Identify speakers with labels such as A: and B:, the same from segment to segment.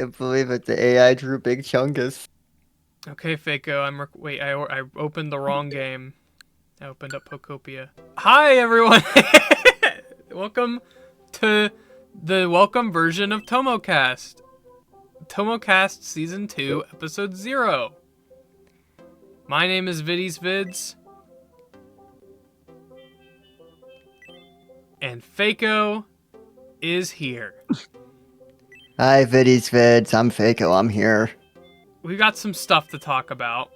A: Can't believe it. The AI drew Big Chungus.
B: Okay, Fayko, wait, I opened the wrong game. I opened up Pokopia. Hi, everyone! Welcome to the welcome version of Tomocast. Tomocast Season 2, Episode 0. My name is Viddy's Vids. And Fayko is here.
A: Hi, Viddy's Vids. I'm Fayko. I'm here.
B: We've got some stuff to talk about.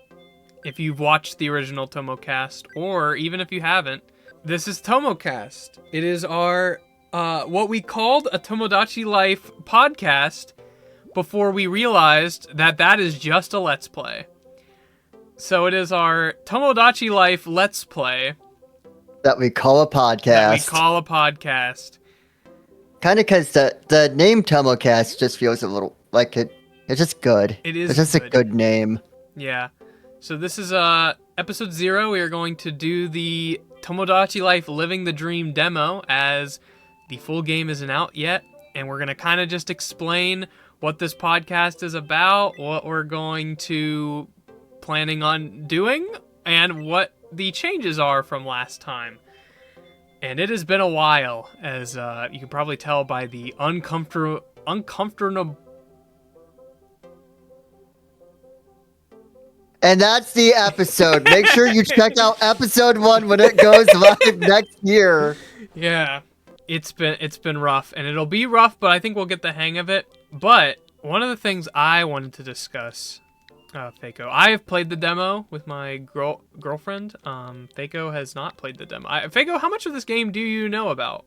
B: If you've watched the original Tomocast, or even if you haven't, this is Tomocast. It is our, what we called a Tomodachi Life podcast before we realized that that is just a Let's Play. So it is our Tomodachi Life Let's Play.
A: That we call a podcast. Kind of because the name Tomocast just feels a little like it. It's just good. It's just
B: good.
A: A good name.
B: Yeah. So this is episode 0. We are going to do the Tomodachi Life Living the Dream demo, as the full game isn't out yet, and we're gonna kind of just explain what this podcast is about, what we're going to planning on doing, and what the changes are from last time. And it has been a while, as you can probably tell by the uncomfortable.
A: And that's the episode. Make sure you check out episode 1 when it goes live next year.
B: Yeah, it's been rough, and it'll be rough, but I think we'll get the hang of it. But one of the things I wanted to discuss, Fayko, I have played the demo with my girlfriend. Fayko has not played the demo. Fayko, how much of this game do you know about?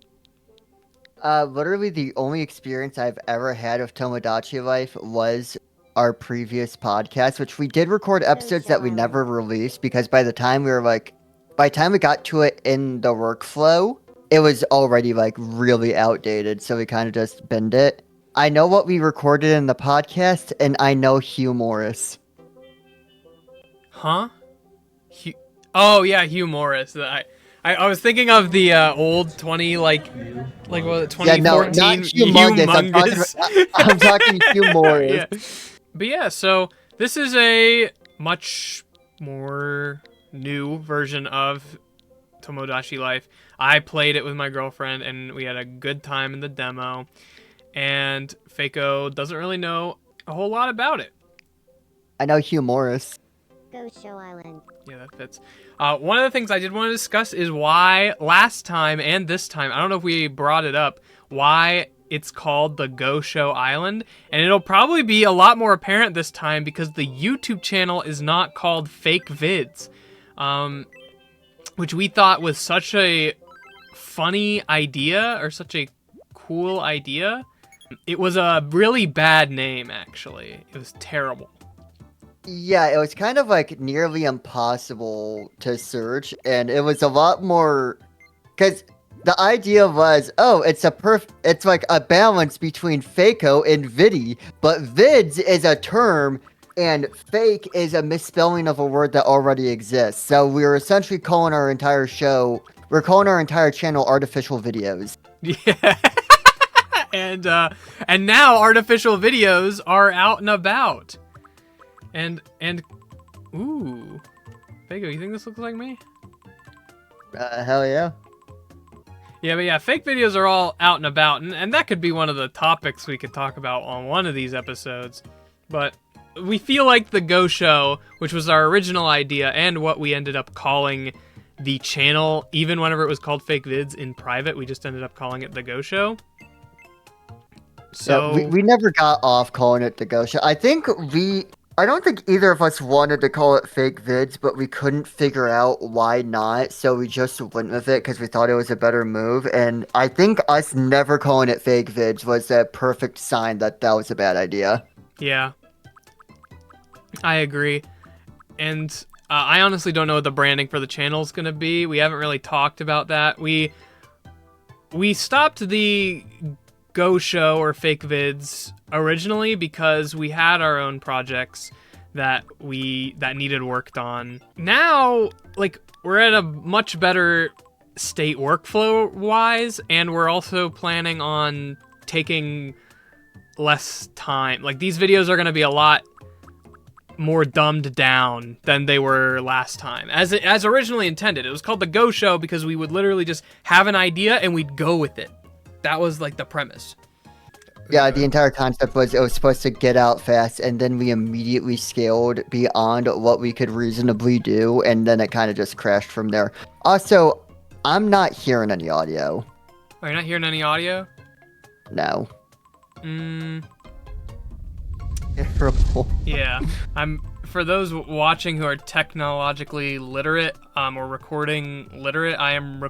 A: Literally the only experience I've ever had of Tomodachi Life was our previous podcast, which we did record episodes that we never released because by the time we got to it in the workflow, it was already like really outdated. So we kind of just binned it. I know what we recorded in the podcast, and I know Hugh Morris.
B: Huh? Oh yeah, Hugh Morris. I was thinking of the old 20 like what was it, 2014
A: yeah, no, not humongous. I'm talking Hugh Morris.
B: Yeah. But yeah, so this is a much more new version of Tomodachi Life. I played it with my girlfriend, and we had a good time in the demo. And Fayko doesn't really know a whole lot about it.
A: I know Hugh Morris.
C: Go Show Island.
B: Yeah, that fits. One of the things I did want to discuss is why last time and this time, I don't know if we brought it up, why it's called the Go Show Island. And it'll probably be a lot more apparent this time because the YouTube channel is not called Fake Vids, which we thought was such a funny idea, or such a cool idea. It was a really bad name, actually. It was terrible.
A: Yeah, it was kind of like nearly impossible to search, and it was a lot more, because the idea was, oh, it's like a balance between Fayko and Viddy, but Vids is a term, and fake is a misspelling of a word that already exists. So we were essentially calling our entire channel artificial videos.
B: Yeah. And now artificial videos are out and about. And ooh, Fayko, you think this looks like me?
A: Hell yeah.
B: Yeah, but yeah, fake videos are all out and about, and that could be one of the topics we could talk about on one of these episodes. But we feel like the Go Show, which was our original idea and what we ended up calling the channel, even whenever it was called Fake Vids in private, we just ended up calling it the Go Show. So
A: yeah, we never got off calling it the Go Show. I don't think either of us wanted to call it Fake Vids, but we couldn't figure out why not, so we just went with it because we thought it was a better move, and I think us never calling it Fake Vids was a perfect sign that that was a bad idea.
B: Yeah. I agree. And I honestly don't know what the branding for the channel is going to be. We haven't really talked about that. We stopped the Go Show or Fake Vids originally because we had our own projects that needed worked on. Now, like, we're at a much better state workflow wise, and we're also planning on taking less time. Like, these videos are going to be a lot more dumbed down than they were last time, as originally intended. It was called the Go Show because we would literally just have an idea and we'd go with it. That was like the premise.
A: Yeah, the entire concept was it was supposed to get out fast, and then we immediately scaled beyond what we could reasonably do, and then it kind of just crashed from there. Also, I'm not hearing any audio.
B: Oh, you're not hearing any audio?
A: No.
B: Mm.
A: Terrible.
B: Yeah. For those watching who are technologically literate, or recording literate, I'm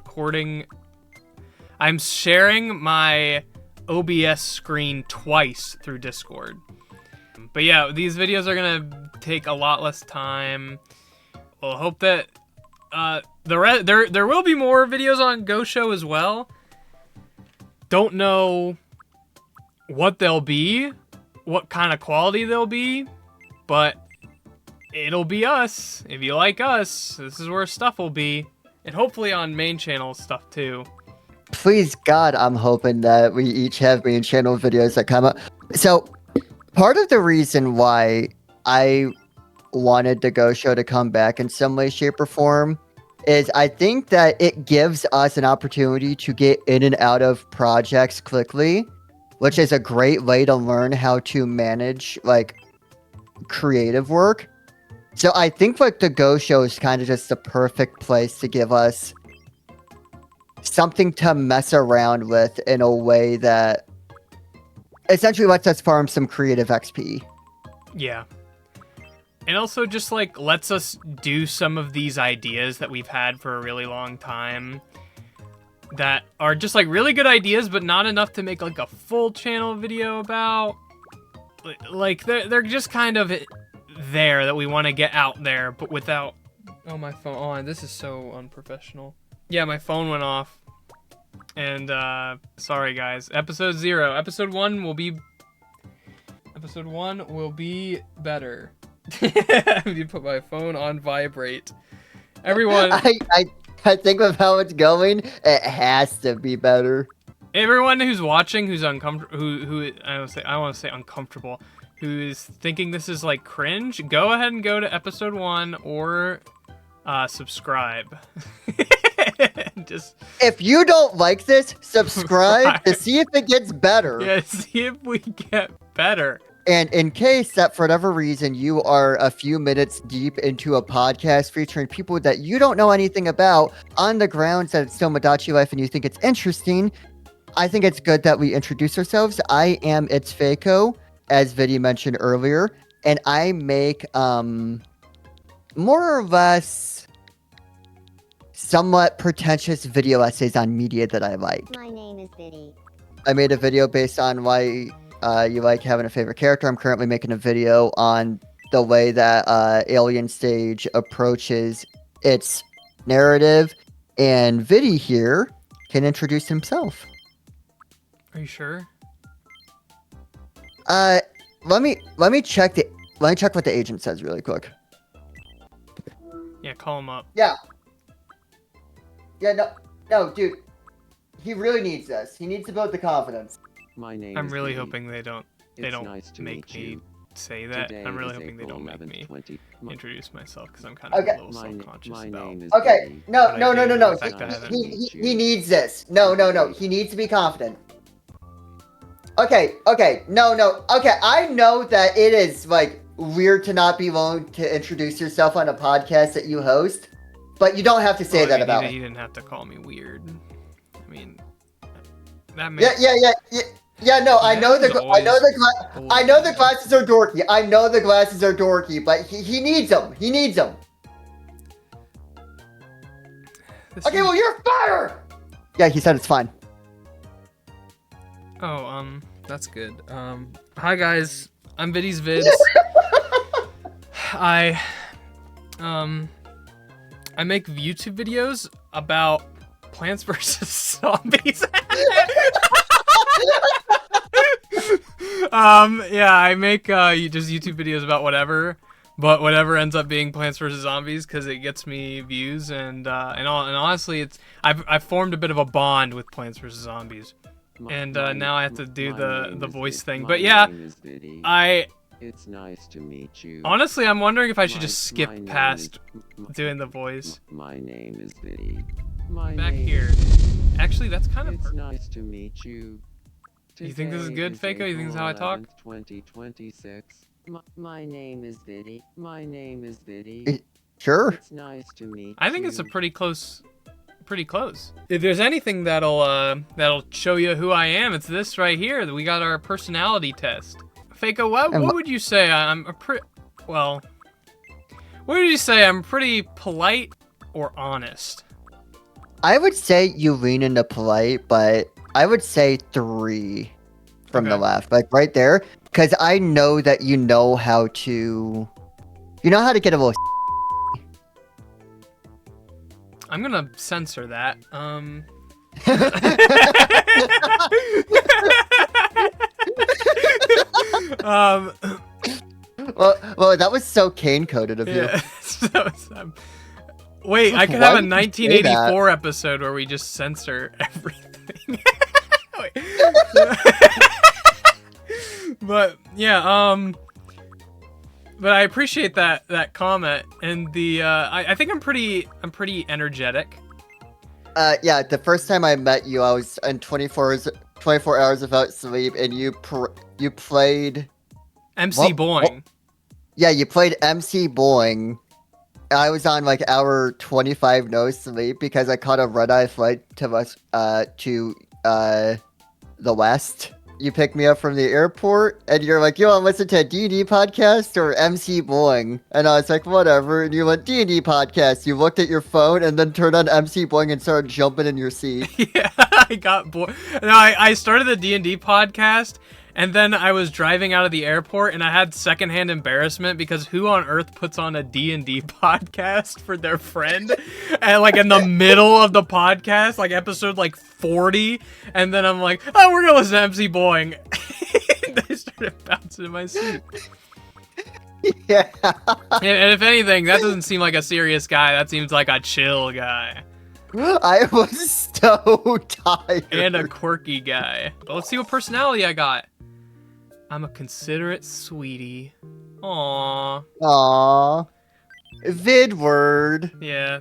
B: sharing my OBS screen twice through Discord. But yeah, these videos are gonna take a lot less time. We'll hope that there will be more videos on Go Show as well. Don't know what they'll be, what kind of quality they'll be, but it'll be us. If you like us, this is where stuff will be, and hopefully on main channel stuff too.
A: Please God, I'm hoping that we each have main channel videos that come up. So, part of the reason why I wanted the Go Show to come back in some way, shape, or form is I think that it gives us an opportunity to get in and out of projects quickly, which is a great way to learn how to manage, like, creative work. So I think, like, the Go Show is kind of just the perfect place to give us something to mess around with in a way that essentially lets us farm some creative XP.
B: Yeah. And also just, like, lets us do some of these ideas that we've had for a really long time that are just, like, really good ideas, but not enough to make, like, a full channel video about. Like, they're just kind of there that we want to get out there, but without... Oh, my phone. Oh, this is so unprofessional. Yeah, my phone went off. And, sorry, guys. Episode 0. Episode 1 will be... Episode 1 will be better. You put my phone on vibrate. Everyone...
A: I think with how it's going, it has to be better.
B: Everyone who's watching, who's uncomfortable, who I want to say uncomfortable, who's thinking this is like cringe, go ahead and go to episode 1 or subscribe. Just
A: if you don't like this, subscribe to see if it gets better.
B: Yeah, see if we get better.
A: And in case that for whatever reason you are a few minutes deep into a podcast featuring people that you don't know anything about on the grounds that it's Tomodachi life and you think it's interesting, I think it's good that we introduce ourselves. I am It's Fayko, as Viddy mentioned earlier, and I make more or less somewhat pretentious video essays on media that I like.
C: My name is Viddy.
A: I made a video based on why you like having a favorite character. I'm currently making a video on the way that Alien Stage approaches its narrative, and Viddy here can introduce himself.
B: Are you sure?
A: Let me check what the agent says really quick.
B: Yeah, call him up.
A: Yeah, no, dude. He really needs this. He needs to build the confidence.
D: My name
B: I'm
D: is
B: really
D: Viddy.
B: hoping they don't
D: Nice to
B: make
D: meet
B: me
D: you.
B: say that.
D: Today
B: I'm really
D: is
B: hoping they
D: April
B: don't make
D: 11th,
B: me
D: 20.
B: introduce myself because I'm kind of
A: Okay.
B: a little self-conscious
D: My
B: about.
D: name is
A: Okay,
D: Viddy.
A: no.
B: The fact that I haven't-
A: He needs this. No. He needs to be confident. Okay. No. Okay, I know that it is, like, weird to not be willing to introduce yourself on a podcast that you host, but you don't have to say that about
B: he
A: me.
B: He didn't have to call me weird. I mean, that makes...
A: Yeah, no, I know the
B: always
A: glasses are dorky. I know the glasses are dorky, but he needs them. He needs them. Okay, well, you're fired! Yeah, he said it's fine.
B: Oh, that's good. Hi guys, I'm Viddy's Vids. I make YouTube videos about Plants vs. Zombies. Yeah, I make just YouTube videos about whatever, but whatever ends up being Plants vs. Zombies because it gets me views and honestly, I've formed a bit of a bond with Plants vs. Zombies. And now I have to do the voice thing. But yeah, It's nice to meet you. Honestly, I'm wondering if I should just skip past doing the voice.
C: My name is Viddy.
B: Back here. Actually, that's kind of
C: It's nice to meet you.
B: You think this is good, Fayko? You think this is how I talk?
C: 2026. My name is Viddy. My name is Viddy.
A: Sure.
C: It's nice to meet you.
B: I think it's a pretty close. If there's anything that'll show you who I am, it's this right here. We got our personality test. Fayko, what would you say? What would you say? I'm pretty polite or honest?
A: I would say you lean into polite, but I would say 3 from the left, like right there, because I know that you know how to get a little.
B: I'm gonna censor that.
A: Well, that was so cane-coded of you.
B: Wait, I could have a 1984 episode where we just censor everything. But yeah, but I appreciate that comment, and I think I'm pretty energetic.
A: Yeah, the first time I met you, I was in 24 hours without sleep, and you played
B: MC Boing.
A: Yeah, you played MC Boing. I was on like hour 25 no sleep because I caught a red-eye flight to the west. You picked me up from the airport, and you're like, "You want to listen to a D&D podcast or MC Boing?" And I was like, "Whatever." And you went, "D&D podcast." You looked at your phone and then turned on MC Boing and started jumping in your seat.
B: Yeah, I got bored. No, I started the D&D podcast, and then I was driving out of the airport, and I had secondhand embarrassment because who on earth puts on a D&D podcast for their friend? And like in the middle of the podcast, like episode like 40, and then I'm like, oh, we're gonna listen to MC Boing. And I started bouncing in my seat.
A: Yeah.
B: And if anything, that doesn't seem like a serious guy. That seems like a chill guy.
A: I was so tired.
B: And a quirky guy. But let's see what personality I got. I'm a considerate sweetie. Aww.
A: Aww. Vidward.
B: Yeah.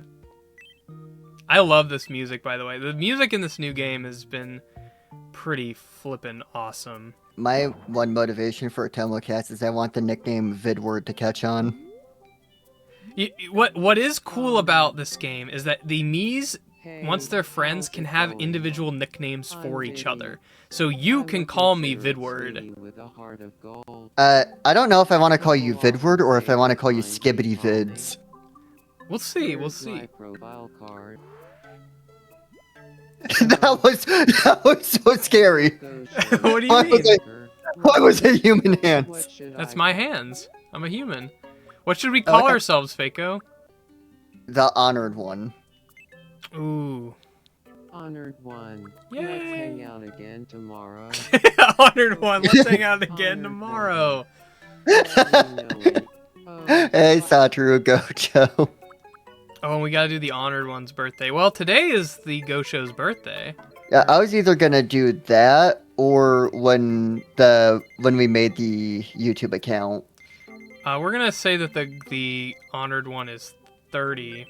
B: I love this music, by the way. The music in this new game has been pretty flippin' awesome.
A: My one motivation for a Tomocast is I want the nickname Vidward to catch on.
B: What is cool about this game is that the Miis, once they're friends, can have individual nicknames for each other. So you can call me Vidward.
A: I don't know if I want to call you Vidward or if I want to call you Skibbity Vids.
B: We'll see, we'll see.
A: That was so scary.
B: What do you mean?
A: Why was it human hands?
B: That's my hands. I'm a human. What should we call ourselves, Fayko?
A: The Honored One.
B: Ooh.
C: Honored One.
B: Yay.
C: Let's hang out again tomorrow.
B: Honored One. Let's hang out again tomorrow.
A: Hey, Satoru Gojo.
B: Oh, and we gotta do the Honored One's birthday. Well, today is the Gosho's birthday.
A: Yeah, I was either gonna do that or when we made the YouTube account.
B: We're gonna say that the Honored One is 30.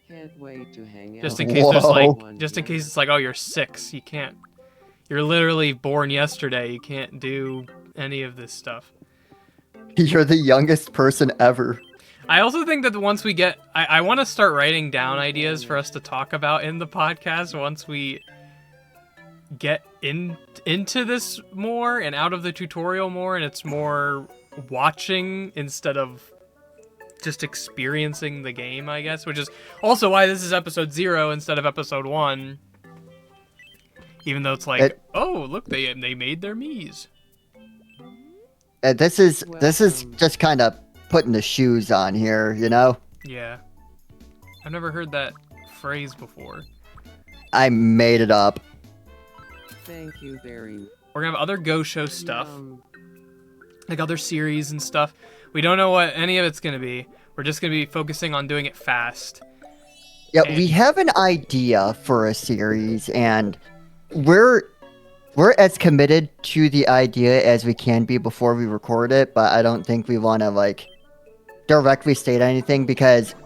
C: Can't wait to hang out.
B: Just in case it's like, oh, you're 6. You can't. You're literally born yesterday. You can't do any of this stuff.
A: You're the youngest person ever.
B: I also think that once we get, I want to start writing down ideas for us to talk about in the podcast once we get into this more and out of the tutorial more, and it's more watching instead of just experiencing the game, I guess, which is also why this is episode 0 instead of episode 1. Even though it's like, oh, look, they made their Miis.
A: This is just kind of putting the shoes on here, you know?
B: Yeah. I've never heard that phrase before.
A: I made it up.
C: Thank you very much.
B: We're gonna have other Gosho stuff. Like other series and stuff. We don't know what any of it's gonna be. We're just gonna be focusing on doing it fast.
A: Yeah, we have an idea for a series, and we're we're as committed to the idea as we can be before we record it, but I don't think we want to like directly state anything because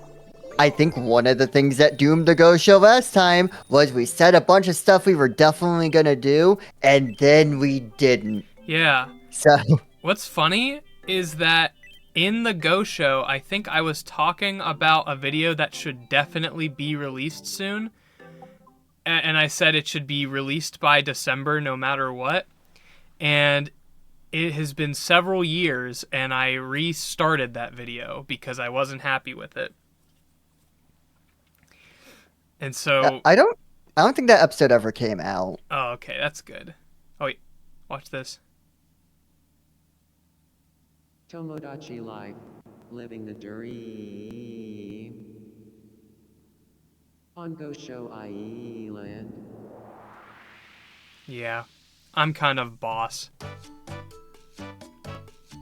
A: I think one of the things that doomed the Go Show last time was we said a bunch of stuff we were definitely gonna do, and then we didn't.
B: Yeah.
A: So
B: What's funny is that in the Go Show, I think I was talking about a video that should definitely be released soon. And I said it should be released by December no matter what. And it has been several years, and I restarted that video because I wasn't happy with it. And so...
A: I don't think that episode ever came out.
B: Oh, okay, that's good. Oh, wait. Watch this.
C: Tomodachi life, living the dream. On Go Show Island.
B: Yeah. I'm kind of boss.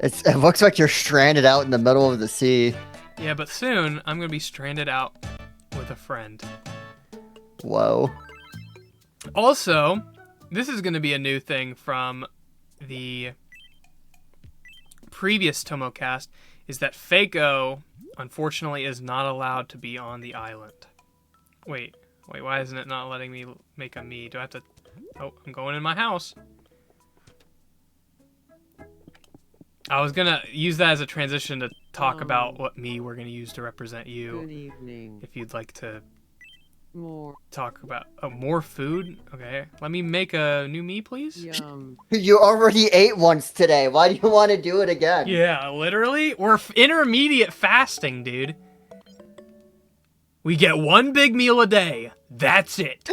A: It looks like you're stranded out in the middle of the sea.
B: Yeah, but soon I'm going to be stranded out with a friend.
A: Whoa.
B: Also, this is going to be a new thing from the previous Tomocast, is that Fayko, unfortunately, is not allowed to be on the island. Wait, why isn't it not letting me make a me? Do I have to... Oh, I'm going in my house. I was going to use that as a transition to talk about what me we're going to use to represent you.
C: Good evening.
B: If you'd like to
C: More
B: talk about... Oh, more food? Okay. Let me make a new me, please.
C: yum.
A: You already ate once today. Why do you want to do it again?
B: Yeah, literally. We're intermediate fasting, dude. We get one big meal a day. That's it.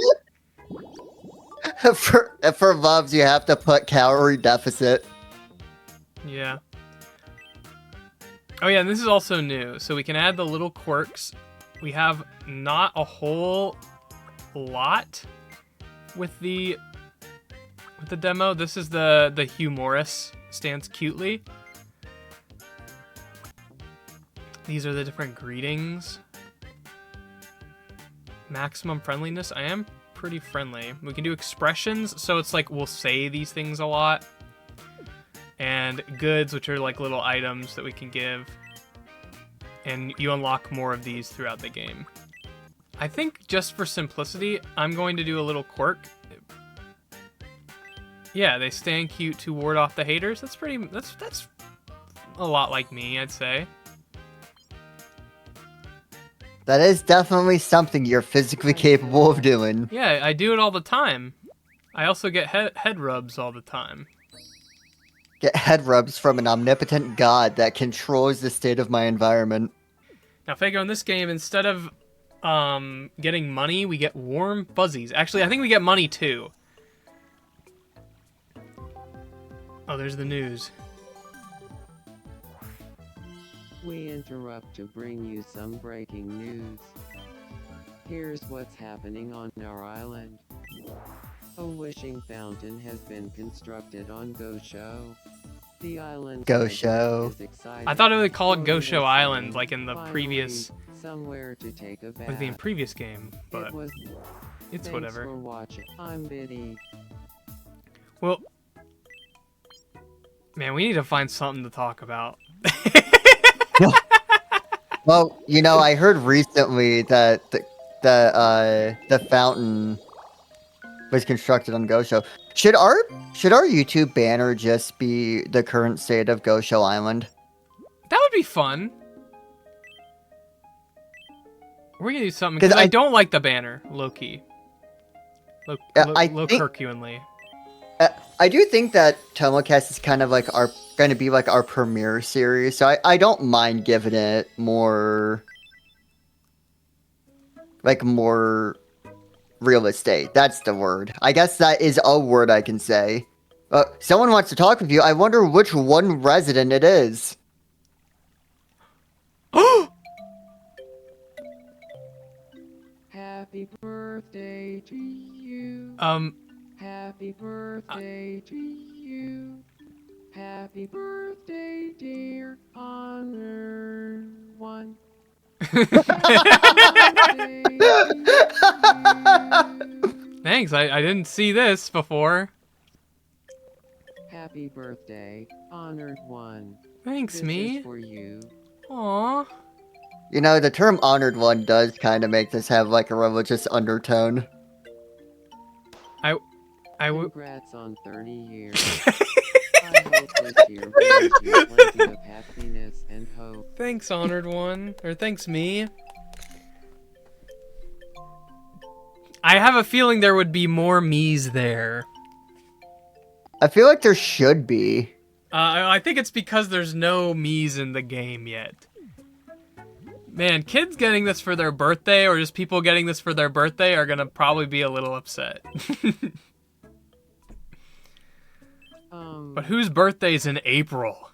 A: For loves, you have to put calorie deficit.
B: Yeah. Oh yeah, and this is also new. So we can add the little quirks. We have not a whole lot with the demo. This is the humorous stands cutely. These are the different greetings. Maximum friendliness. I am pretty friendly. We can do expressions, so it's like we'll say these things a lot. And goods, which are like little items that we can give. And you unlock more of these throughout the game. I think just for simplicity, I'm going to do a little quirk. Yeah, they stand cute to ward off the haters. That's a lot like me, I'd say.
A: That is definitely something you're physically capable of doing.
B: Yeah, I do it all the time. I also get head rubs all the time.
A: Get head rubs from an omnipotent god that controls the state of my environment.
B: Now, Fayko, in this game, instead of getting money, we get warm fuzzies. Actually, I think we get money too. Oh, there's the news.
C: We interrupt to bring you some breaking news. Here's what's happening on our island. A wishing fountain has been constructed on Go Show. The island
A: Go Show.
C: is excited
B: I thought it would call it
C: for
B: Go
C: the
B: Show
C: next
B: Island,
C: one.
B: like in the
C: Finally,
B: previous,
C: somewhere to take a bath.
B: like the previous game, but
C: It was,
B: it's
C: thanks
B: whatever.
C: for watching. I'm Viddy.
B: Well, man, we need to find something to talk about.
A: Well, you know, I heard recently that the fountain was constructed on Go Show. Should our YouTube banner just be the current state of Go Show Island?
B: That would be fun. We're gonna do something because I
A: I
B: don't like the banner, low key. Low Kirkuinly.
A: I do think that Tomocast is kind of like going to be like our premiere series, so I don't mind giving it more real estate. That's the word. I guess that is a word I can say. Someone wants to talk with you. I wonder which one resident it is.
C: Happy birthday to you. Happy birthday to you. Happy birthday, dear Honor One.
B: Thanks. I didn't see this before.
C: Happy birthday, honored one.
B: Thanks,
C: This
B: me.
C: is for you.
B: Aw.
A: You know, the term honored one does kind of make this have like a religious undertone.
B: I would.
C: Congrats on 30 years. I hope this year brings you plenty of happiness and hope.
B: Thanks, honored one. Or thanks, me. I have a feeling there would be more me's there.
A: I feel like there should be.
B: I think it's because there's no me's in the game yet. Man, kids getting this for their birthday, or just people getting this for their birthday, are gonna probably be a little upset. But whose birthday's in April?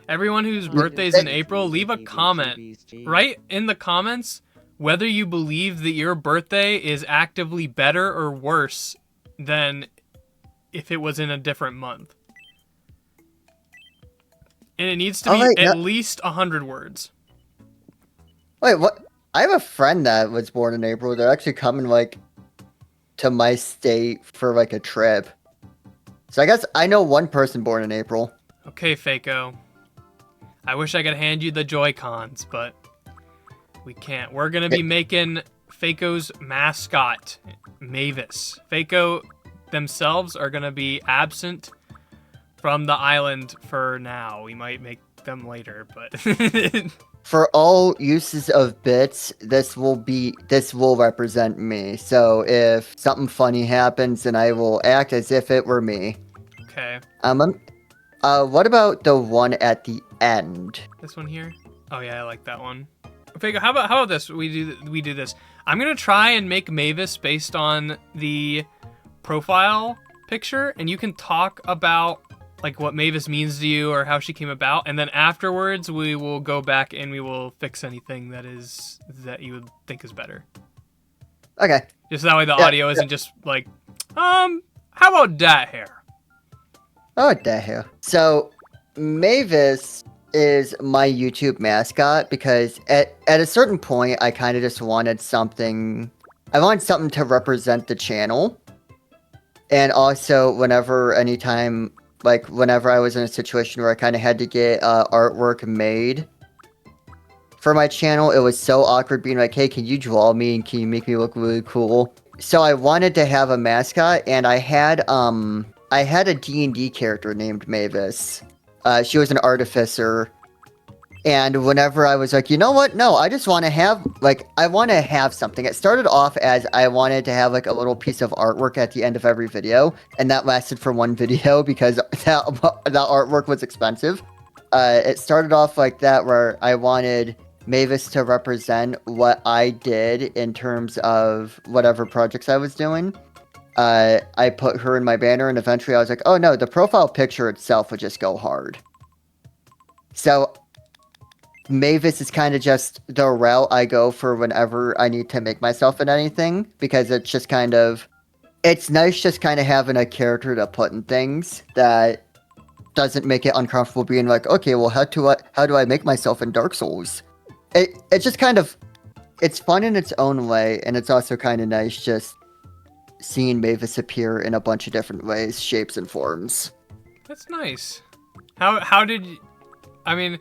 B: Everyone whose birthday's in April, leave a comment. Write in the comments whether you believe that your birthday is actively better or worse than if it was in a different month. And it needs to be at least 100 words.
A: Wait, what? I have a friend that was born in April. They're actually coming, like, to my state for, like, a trip. So I guess I know one person born in April.
B: Okay, Fayko. I wish I could hand you the Joy-Cons, but we can't. We're going to be making Fayko's mascot, Mavis. Fayko themselves are going to be absent from the island for now. We might make them later, but...
A: For all uses of bits, this will represent me. So if something funny happens, then I will act as if it were me.
B: Okay.
A: What about the one at the end?
B: This one here? Oh yeah, I like that one. Fayko, how about this? We do this. I'm gonna try and make Mavis based on the profile picture, and you can talk about like what Mavis means to you or how she came about, and then afterwards we will go back and we will fix anything that you would think is better.
A: Okay.
B: Just that way the audio isn't just like, how about that hair?
A: Oh, that hair. So, Mavis is my YouTube mascot because at a certain point I kind of just wanted something. I wanted something to represent the channel, and also whenever I was in a situation where I kind of had to get artwork made for my channel, it was so awkward being like, hey, can you draw me and can you make me look really cool? So I wanted to have a mascot, and I had a D&D character named Mavis. She was an artificer. And whenever I was like, you know what? No, I just want to have, I want to have something. It started off as I wanted to have, a little piece of artwork at the end of every video. And that lasted for one video because that artwork was expensive. It started off like that, where I wanted Mavis to represent what I did in terms of whatever projects I was doing. I put her in my banner, and eventually I was like, oh no, the profile picture itself would just go hard. So Mavis is kind of just the route I go for whenever I need to make myself in anything, because it's just kind of, it's nice just kind of having a character to put in things that doesn't make it uncomfortable being like, okay, well, how do I make myself in Dark Souls? It's just kind of, it's fun in its own way, and it's also kind of nice just seeing Mavis appear in a bunch of different ways, shapes, and forms.
B: That's nice. How did you... I mean,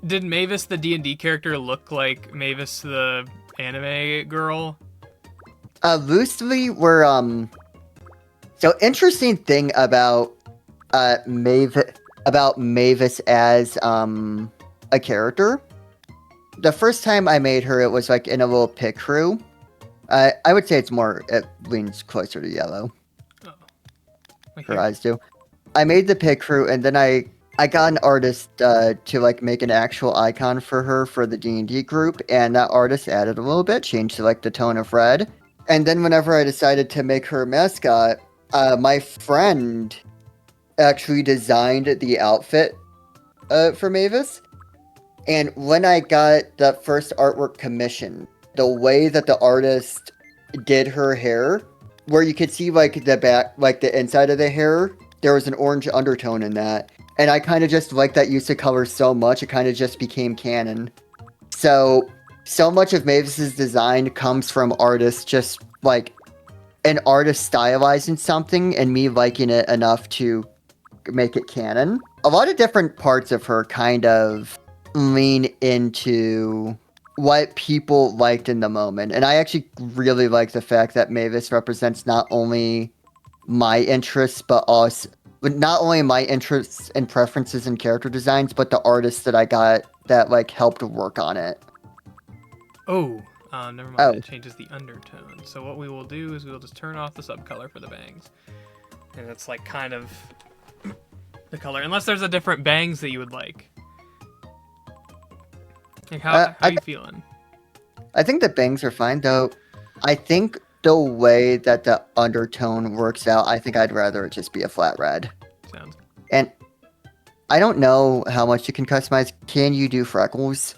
B: did Mavis the D&D character look like Mavis the anime girl?
A: Loosely, we're so interesting thing about Mavis as a character. The first time I made her, it was like in a little pit crew. I would say it leans closer to yellow. Oh. Okay. Her eyes do. I made the pit crew, and then I got an artist to make an actual icon for her for the D&D group, and that artist added a little bit, changed to the tone of red. And then whenever I decided to make her a mascot, my friend actually designed the outfit for Mavis. And when I got that first artwork commission, the way that the artist did her hair, where you could see the back, the inside of the hair, there was an orange undertone in that. And I kind of just liked that use of color so much, it kind of just became canon. So much of Mavis's design comes from artists, just an artist stylizing something and me liking it enough to make it canon. A lot of different parts of her kind of lean into what people liked in the moment. And I actually really like the fact that Mavis represents not only my interests, but also not only my interests and preferences in character designs, but the artists that I got that like helped work on it.
B: Oh, never mind.
A: Oh.
B: It changes the undertone. So what we will do is we'll just turn off the subcolor for the bangs. And it's like kind of the color. Unless there's a different bangs that you would like. Like how are you feeling?
A: I think the bangs are fine, though. I think the way that the undertone works out, I think I'd rather it just be a flat red.
B: Sounds.
A: And I don't know how much you can customize. Can you do freckles?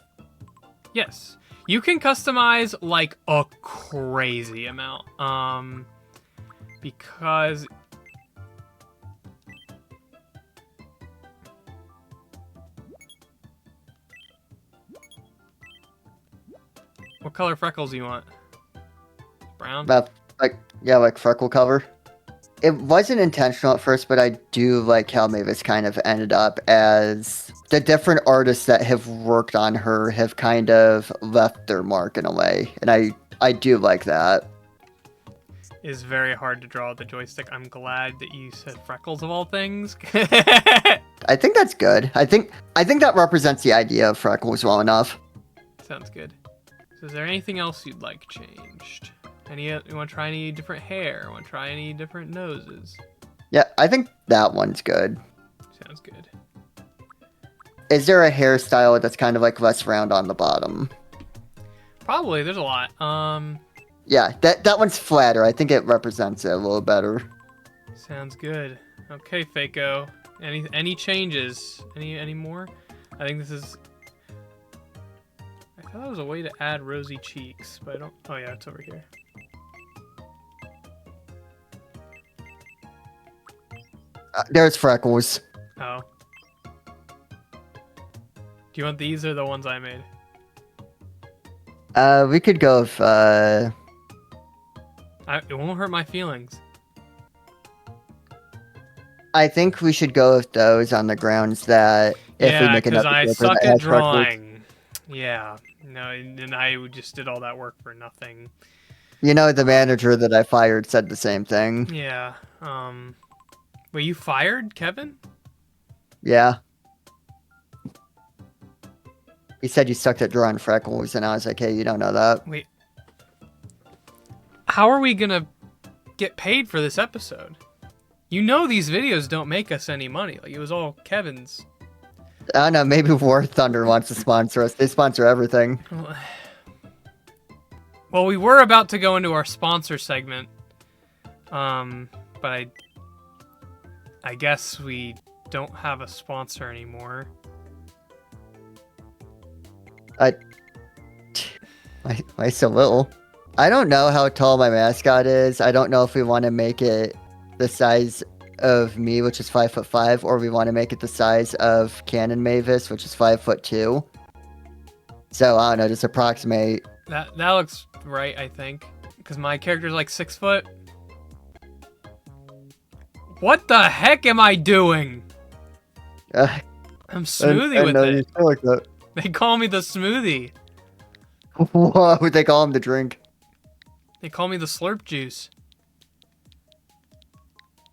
B: Yes. You can customize like a crazy amount. Because what color freckles do you want? Brown?
A: Like freckle cover. It wasn't intentional at first, but I do like how Mavis kind of ended up as the different artists that have worked on her have kind of left their mark in a way. And I do like that.
B: Is very hard to draw with the joystick. I'm glad that you said freckles of all things.
A: I think that's good. I think that represents the idea of freckles well enough.
B: Sounds good. So is there anything else you'd like changed? You want to try any different hair? Want to try any different noses?
A: Yeah, I think that one's good.
B: Sounds good.
A: Is there a hairstyle that's kind of like less round on the bottom?
B: Probably. There's a lot.
A: Yeah, that one's flatter. I think it represents it a little better.
B: Sounds good. Okay, Fayko. Any changes? Any more? I think this is. I thought there was a way to add rosy cheeks, but I don't. Oh yeah, it's over here.
A: There's freckles.
B: Oh. Do you want these or the ones I made?
A: We could go with
B: It won't hurt my feelings.
A: I think we should go with those on the grounds that if we make another
B: I
A: paper
B: suck
A: that
B: at
A: has freckles-
B: drawing. Yeah. No, and I just did all that work for nothing.
A: You know, the manager that I fired said the same thing.
B: Yeah. Were you fired, Kevin?
A: Yeah. He said you sucked at drawing freckles, and I was like, hey, you don't know that.
B: Wait. How are we gonna get paid for this episode? You know these videos don't make us any money. Like, it was all Kevin's.
A: I don't know, maybe War Thunder wants to sponsor us. They sponsor everything.
B: Well, we were about to go into our sponsor segment. But I guess we don't have a sponsor anymore.
A: Why so little? I don't know how tall my mascot is. I don't know if we want to make it the size of me, which is 5'5", or we want to make it the size of Canon Mavis, which is 5'2". So I don't know, just approximate.
B: That looks right, I think, because my character's like 6 foot. What the heck am I doing? I'm smoothie with it.
A: You like that.
B: They call me the smoothie.
A: Whoa, they call him the drink.
B: They call me the slurp juice.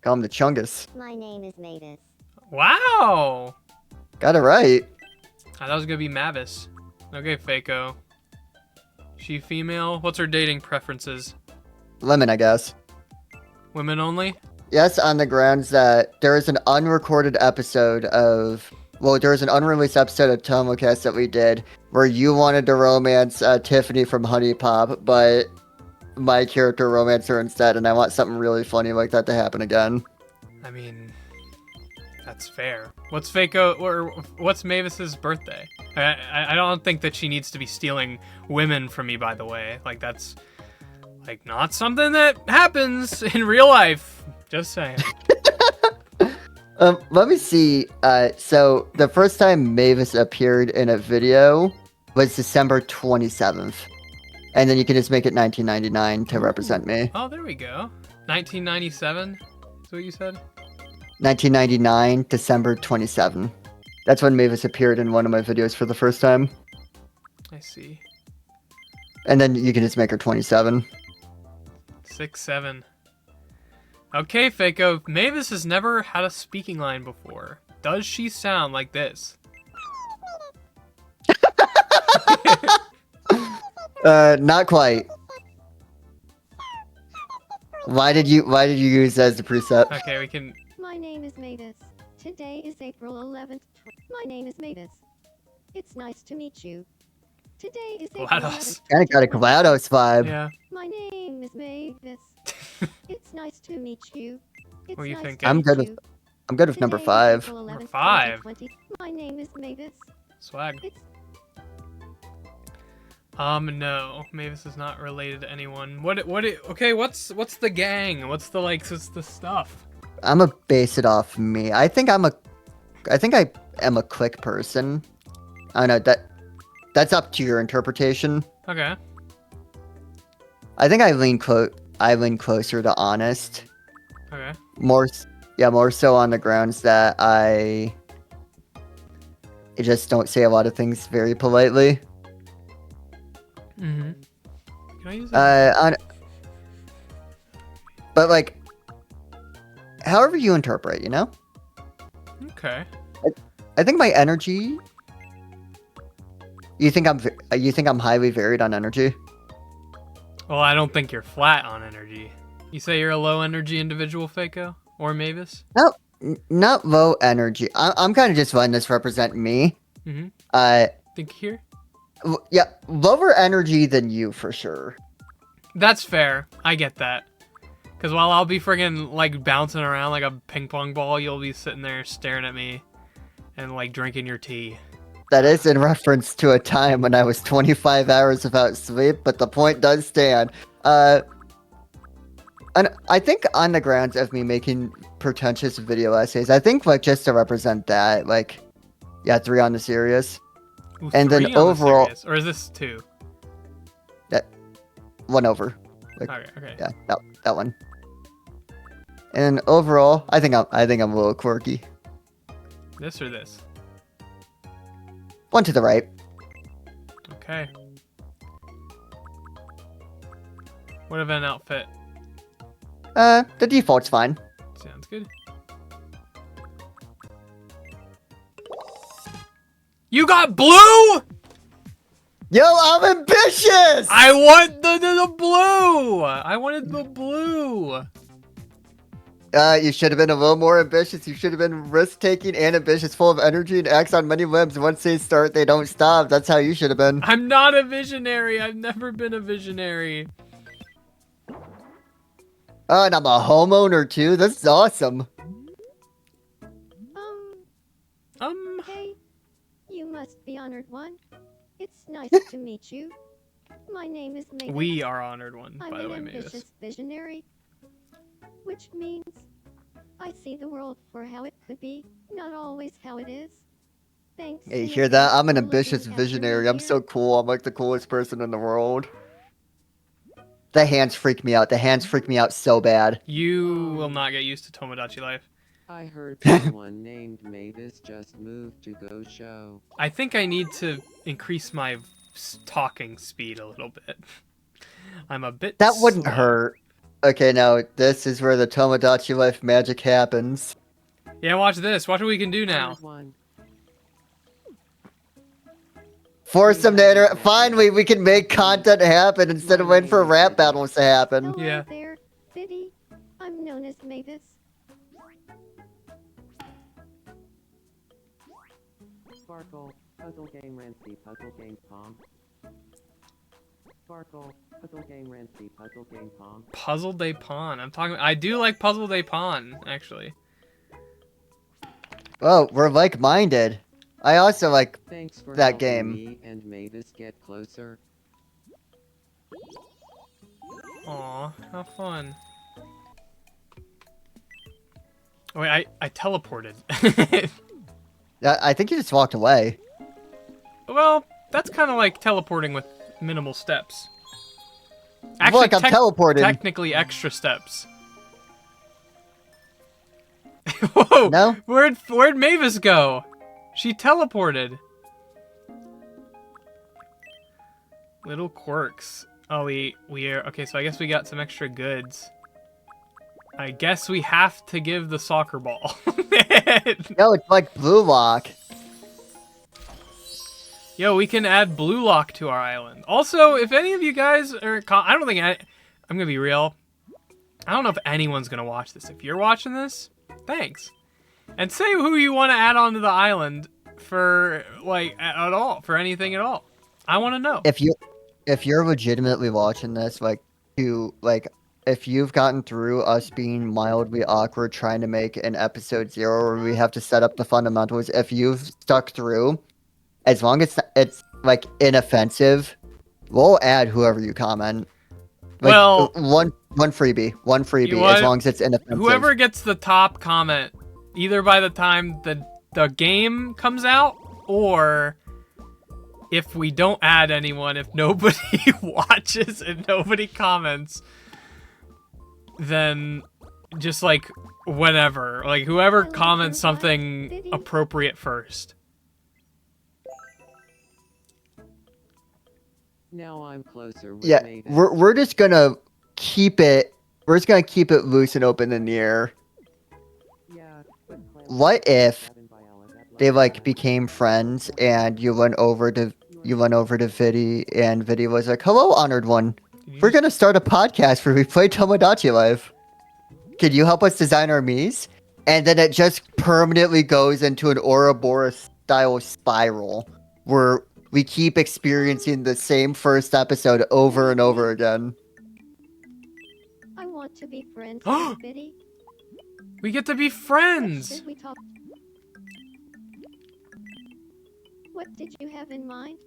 A: Call him the chungus.
D: My name is Mavis.
B: Wow.
A: Got it right.
B: I thought it was gonna be Mavis. Okay, Fayko. She female? What's her dating preferences?
A: Lemon, I guess.
B: Women only?
A: Yes, on the grounds that there is an unrecorded episode of... Well, there was an unreleased episode of Tomocast that we did where you wanted to romance Tiffany from Honey Pop, but my character romanced her instead, and I want something really funny like that to happen again.
B: I mean, that's fair. What's Fayko, or what's Mavis's birthday? I don't think that she needs to be stealing women from me, by the way. Like, that's, like, not something that happens in real life. Just saying.
A: Let me see. So the first time Mavis appeared in a video was December 27th. And then you can just make it 1999 to represent me.
B: Oh, there we go. 1997 is what you said?
A: 1999, December 27. That's when Mavis appeared in one of my videos for the first time.
B: I see.
A: And then you can just make her 27.
B: 6, 7. Okay, Fayko. Mavis has never had a speaking line before. Does she sound like this?
A: Not quite. Why did you use that as the preset?
B: Okay, we can.
D: My name is Mavis. Today is April 11th. My name is Mavis. It's nice to meet you. Today is April
B: GLaDOS.
D: 11th.
A: Kind of got a GLaDOS vibe.
B: Yeah.
D: My name is Mavis. It's nice to meet you. It's
B: What are you
D: nice
B: thinking?
D: to
A: I'm
D: meet
A: good with
D: you.
A: number
D: Today is
A: 5.
D: April 11th,
B: Number 5.
D: 2020. My name is Mavis.
B: Swag.
D: It's
B: No. Mavis is not related to anyone. Okay, what's the gang? What's the stuff?
A: I'm gonna base it off me. I think I am a quick person. I don't know, that's up to your interpretation.
B: Okay.
A: I think I lean closer to honest.
B: Okay.
A: More so on the grounds that I just don't say a lot of things very politely.
B: Mm-hmm. Can I use that?
A: But like, however you interpret, you know?
B: Okay.
A: I think my energy. You think I'm highly varied on energy?
B: Well, I don't think you're flat on energy. You say you're a low energy individual, Fayko? Or Mavis?
A: No, not low energy. I'm kind of just letting this represent me.
B: Mm-hmm. Think here?
A: Yeah, lower energy than you for sure.
B: That's fair. I get that. Because while I'll be friggin' like bouncing around like a ping pong ball, you'll be sitting there staring at me and like drinking your tea.
A: That is in reference to a time when I was 25 hours without sleep, but the point does stand. And I think on the grounds of me making pretentious video essays, I think like just to represent that, like, yeah, 3 on the serious.
B: Ooh,
A: And then
B: 3 on the
A: overall-
B: serious. Or is this 2?
A: 1 over. Like,
B: Okay.
A: yeah, that one. And overall, I think I'm a little quirky.
B: This or this?
A: One to the right.
B: Okay. What of an outfit?
A: The default's fine.
B: Sounds good. You got blue?
A: Yo, I'm ambitious!
B: I want the blue! I wanted the blue!
A: You should have been a little more ambitious. You should have been risk-taking and ambitious, full of energy and acts on many limbs. Once they start, they don't stop. That's how you should have been.
B: I'm not a visionary. I've never been a visionary.
A: Oh, and I'm a homeowner too. This is awesome.
D: hey, you must be honored one. It's nice to meet you. My name is Mavis.
B: We are honored one,
D: I'm
B: by the
D: an
B: way,
D: ambitious
B: Mavis.
D: visionary, which means I see the world for how it could be, not always how it is. Thanks.
A: Hey, you
D: in
A: hear that?
D: advance
A: I'm an
D: for looking
A: ambitious
D: after me
A: visionary. I'm
D: here.
A: so cool. I'm like the coolest person in the world. The hands freak me out. The hands freak me out so bad.
B: You will not get used to Tomodachi life.
C: I heard someone named Mavis just moved to Go Show.
B: I think I need to increase my talking speed a little bit. I'm a bit
A: That wouldn't
B: slow.
A: hurt. Okay, now this is where the Tomodachi life magic happens.
B: Yeah, watch this. Watch what we can do now.
C: Heard one.
A: Force them to interact. Finally, we can make content happen instead of waiting for rap battles to happen.
D: Hello
B: Yeah.
D: there, Viddy. I'm known as Mavis.
C: Sparkle, puzzle game Rancy, puzzle game Pong. Sparkle, puzzle game Rancy, puzzle game Pong.
B: Puzzle de Pawn. I do like Puzzle de Pawn, actually.
A: Oh, we're like-minded. I also like
C: Thanks for
A: that
C: helping
A: game.
C: me and Mavis get closer.
B: Aw, how fun. Oh, wait, I teleported.
A: I think you just walked away.
B: Well, that's kind of like teleporting with minimal steps.
A: Look, I'm teleporting.
B: Technically extra steps. Whoa!
A: No?
B: Where'd Mavis go? She teleported. Little quirks. Oh, we are okay. So I guess we got some extra goods. I guess we have to give the soccer ball.
A: No, it's like Blue Lock.
B: Yo, we can add Blue Lock to our island. Also, if any of you guys are, I don't think I'm gonna be real. I don't know if anyone's gonna watch this. If you're watching this, thanks. And say who you want to add onto the island for like at all, for anything at all. I want to know.
A: If you're legitimately watching this, if you've gotten through us being mildly awkward trying to make an episode 0 where we have to set up the fundamentals, if you've stuck through, as long as it's like inoffensive, we'll add whoever you comment. Like,
B: Well,
A: one freebie, as long as it's inoffensive.
B: Whoever gets the top comment, either by the time the game comes out, or if we don't add anyone, if nobody watches and nobody comments, then just like whenever, like whoever comments something appropriate first.
C: Now I'm closer with
A: Yeah,
C: Mavis.
A: we're just gonna keep it. We're just gonna keep it loose and open in the air.
C: Yeah, but
A: What if they like became friends and you went over to Viddy and Viddy was like, "Hello, honored one. We're gonna start a podcast where we play Tomodachi Live. Could you help us design our Miis?" And then it just permanently goes into an Ouroboros style spiral where we keep experiencing the same first episode over and over again.
D: I want to be friends with Viddy.
B: We get to be
D: What
B: friends.
D: should we talk? What did you have in mind?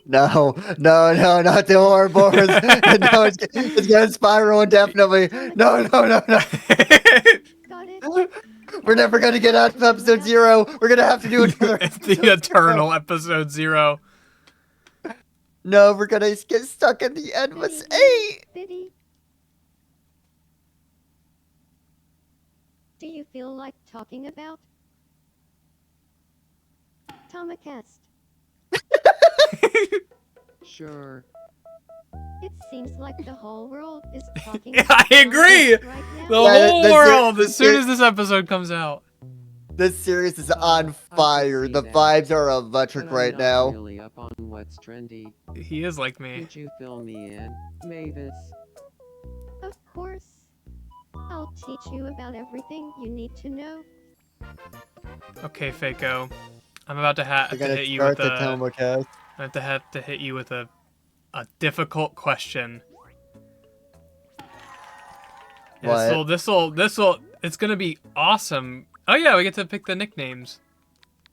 A: No, not the Ouroboros. No, it's gonna spiral indefinitely. No.
D: Got it.
A: We're never gonna get out of episode 0. We're gonna have to do another.
B: It's the eternal episode 0.
A: No, we're gonna get stuck in the endless 8.
D: Viddy. Do you feel like talking about Tomocast?
C: Sure.
D: It seems like the whole world is talking
B: Yeah,
D: about
B: I agree.
D: Tomocast right now.
B: The
A: Yeah,
B: whole world, as soon as this episode comes out.
A: This series is on fire.
C: see
A: The
C: that.
A: vibes are electric
C: But I'm
A: right
C: not
A: now.
C: really up on what's trendy.
B: He is like me.
C: Could you fill me in, Mavis?
D: Of course. I'll teach you about everything you need to know.
B: Okay, Fayko. I'm about to,
A: We're
B: to
A: gonna
B: hit you with
A: start the
B: a.
A: Tomocast.
B: I have to hit you with a difficult question.
A: What?
B: This'll. It's gonna be awesome. Oh yeah, we get to pick the nicknames.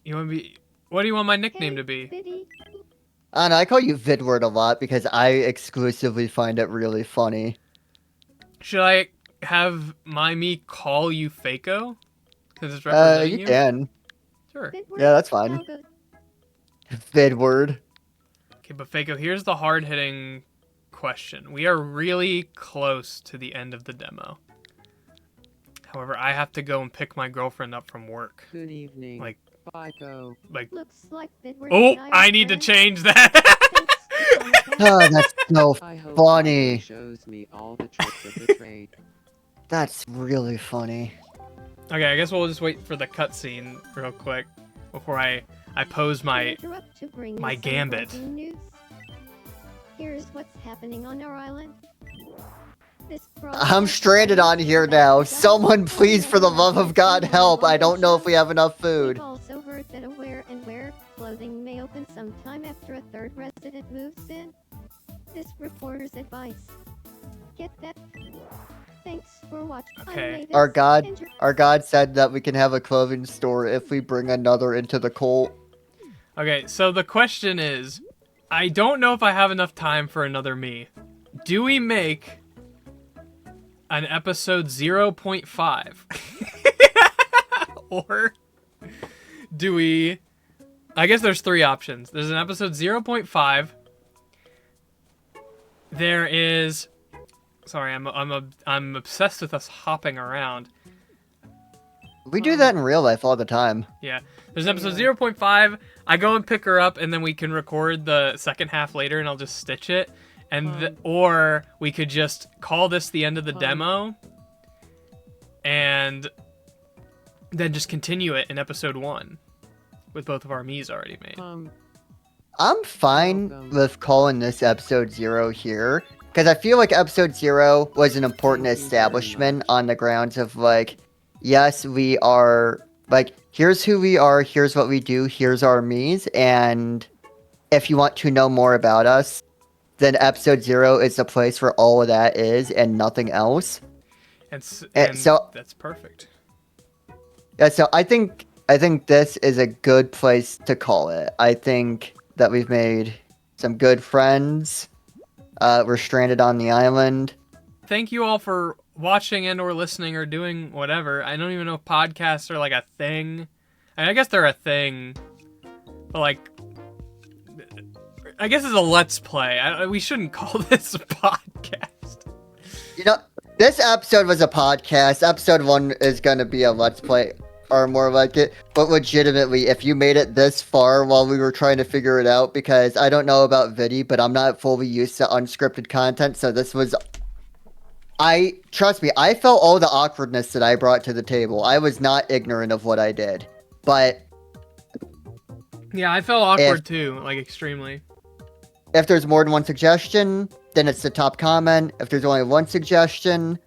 B: You want to be? What do you want my nickname to be?
D: Viddy.
A: I don't know, I call you Vidward a lot because I exclusively find it really funny.
B: Should I have me call you Fayko? Because it's representing
A: You can.
B: Sure.
D: Vidward,
A: Yeah, that's fine.
D: how good.
A: Vidward.
B: Okay, but Fayko, here's the hard-hitting question. We are really close to the end of the demo. However, I have to go and pick my girlfriend up from work.
C: Good evening.
B: Like-
C: Fayko.
B: Like,
D: Looks like Vidward
B: oh,
D: and
B: I
D: are
B: need to
D: friends.
B: change that.
D: Thanks, Tomocast.
A: Oh, that's so
C: I hope
A: funny.
C: Fayko shows me all the tricks of the trade.
A: That's really funny.
B: Okay, I guess we'll just wait for the cutscene real quick before I pose my.
D: Interrupt to bring you
B: my
D: some
B: gambit.
D: breaking news. Here's what's happening on our island. This
A: I'm stranded on here now. Someone please, for the love of God, help. I don't know if we have enough food.
D: We've also heard that a wear clothing may open sometime after a third resident moves in. This reporter's advice. Get that? Thanks for watching. I'm
B: Okay.
D: Mavis.
A: Our god,
D: Enter-
A: our god said that we can have a clothing store if we bring another into the cult.
B: Okay, so the question is, I don't know if I have enough time for another me. Do we make an episode 0.5? Or do we... I guess there's 3 options. There's an episode 0.5. There is Sorry, I'm obsessed with us hopping around.
A: We do that in real life all the time.
B: Yeah. There's an episode 0.5. I go and pick her up, and then we can record the second half later, and I'll just stitch it. And or we could just call this the end of the demo, and then just continue it in episode 1 with both of our Miis already made.
A: I'm fine with calling this episode 0 here, because I feel like episode 0 was an important establishment on the grounds of, like, yes, we are, like, here's who we are, here's what we do, here's our Miis, and if you want to know more about us, then episode 0 is the place where all of that is and nothing else.
B: And
A: so
B: that's perfect.
A: Yeah, so I think this is a good place to call it. I think that we've made some good friends. We're stranded on the island.
B: Thank you all for watching and or listening or doing whatever. I don't even know if podcasts are like a thing. I guess they're a thing. But like, I guess it's a let's play. We shouldn't call this a podcast.
A: You know, this episode was a podcast. Episode 1 is going to be a let's play. Or more like it, but legitimately, if you made it this far while we were trying to figure it out, because I don't know about Viddy, but I'm not fully used to unscripted content, so this was... Trust me, I felt all the awkwardness that I brought to the table. I was not ignorant of what I did, but...
B: Yeah, I felt awkward too, like extremely.
A: If there's more than one suggestion, then it's the top comment. If there's only one suggestion...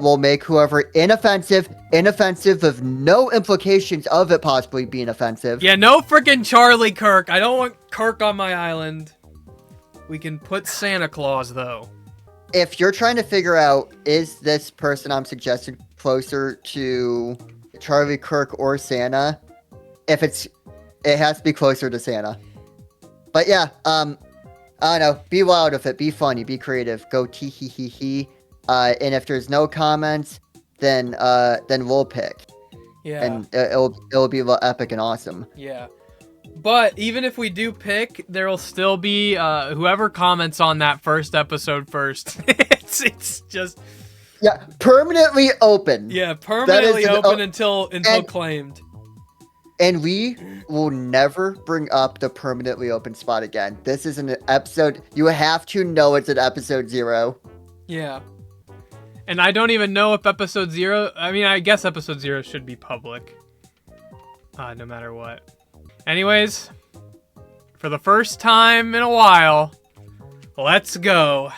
A: we'll make whoever inoffensive with no implications of it possibly being offensive.
B: Yeah, no freaking Charlie Kirk. I don't want Kirk on my island. We can put Santa Claus, though.
A: If you're trying to figure out, is this person I'm suggesting closer to Charlie Kirk or Santa? It has to be closer to Santa. But yeah, I don't know. Be wild with it. Be funny. Be creative. Go tee-hee-hee-hee. And if there's no comments, then we'll pick.
B: Yeah.
A: And it'll be epic and awesome.
B: Yeah. But even if we do pick, there'll still be whoever comments on that first episode first. it's just
A: permanently open.
B: Yeah, permanently open until
A: and,
B: claimed.
A: And we will never bring up the permanently open spot again. This is an episode. You have to know it's an episode 0.
B: Yeah. And I don't even know if episode 0... I mean, I guess episode 0 should be public. No matter what. Anyways, for the first time in a while, let's go.